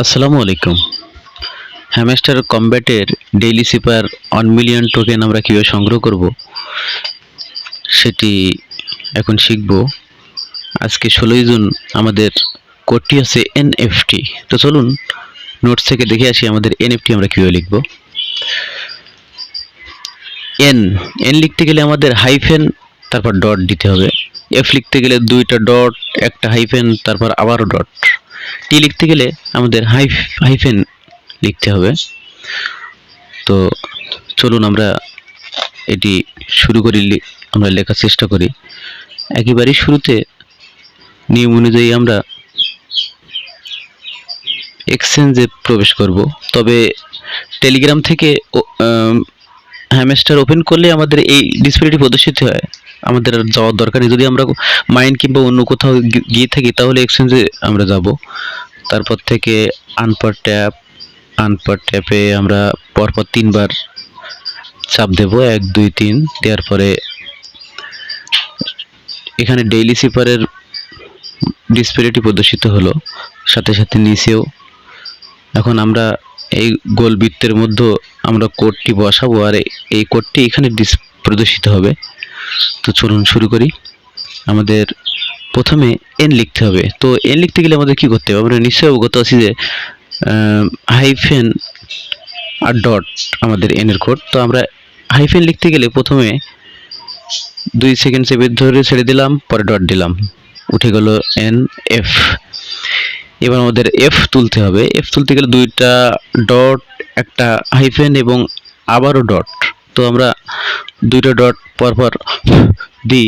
আসসালামু আলাইকুম। হ্যামস্টার কম্ব্যাটের ডেইলি সিপার 1 মিলিয়ন টোকেন আমরা কীভাবে সংগ্রহ করব সেটি এখন শিখব। আজকে 16ই জুন আমাদের কোডটি আছে এনএফটি। তো চলুন নোটস থেকে দেখে আসি আমাদের এনএফটি আমরা কীভাবে লিখব। এন লিখতে গেলে আমাদের হাইফেন তারপর ডট দিতে হবে। এফ লিখতে গেলে দুইটা ডট একটা হাইফেন তারপর আবারও ডট। টি লিখতে গেলে আমাদের হাইফেন লিখতে হবে। তো চলুন আমরা এটি শুরু করি, আমরা লেখার চেষ্টা করি। একেবারে শুরুতে নিয়ম অনুযায়ী আমরা এক্সচেঞ্জে প্রবেশ করব। তবে টেলিগ্রাম থেকে হ্যামস্টার ওপেন করলে আমাদের এই ডিসপ্লেটি প্রদর্শিত হয়, আমাদের আর যাওয়ার দরকার নেই। যদি আমরা মাইন কিংবা অন্য কোথাও গিয়ে থাকি তাহলে এক্সচেঞ্জে আমরা যাব। তারপর থেকে আনপার ট্যাপে আমরা পরপর 3 বার চাপ দেব, 1 2 3 দেওয়ার পরে এখানে ডেইলি সিপারের ডিসপ্লেটি প্রদর্শিত হলো, সাথে সাথে নিচেও। এখন আমরা এই গোল বৃত্তের মধ্যে আমরা কোডটি বসাবো আর এই কোডটি এখানে প্রদর্শিত হবে। তো চলুন শুরু করি। আমাদের প্রথমে এন লিখতে হবে। তো এন লিখতে গেলে আমাদের কি করতে হবে? আমরা নিশ্চয়ই অবগত আছি যে হাইফেন আর ডট আমাদের এন এর কোড। তো আমরা হাইফেন লিখতে গেলে প্রথমে 2 সেকেন্ড চেপে ধরে ছেড়ে দিলাম, পরে ডট দিলাম, উঠে গেল এন এফ। এবার আমাদের এফ তুলতে হবে। এফ তুলতে গেলে দুইটা ডট একটা হাইফেন এবং আবারও ডট। তো আমরা দুইটা ডট পরপর দিই,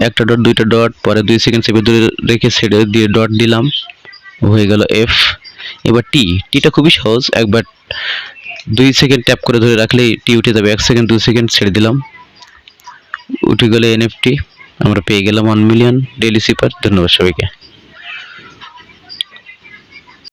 একটা ডট দুইটা ডট, পরে 2 সেকেন্ড চেপে ধরে রেখে ছেড়ে দিয়ে ডট দিলাম, হয়ে গেল এফ। এবার টিটা খুবই সহজ, একবার 2 সেকেন্ড ট্যাপ করে ধরে রাখলেই টি উঠে যাবে। 1 সেকেন্ড 2 সেকেন্ড ছেড়ে দিলাম, উঠে গেলে এনএফটি। আমরা পেয়ে গেলাম 1 মিলিয়ন ডেইলি সিপার। ধন্যবাদ সবাইকে।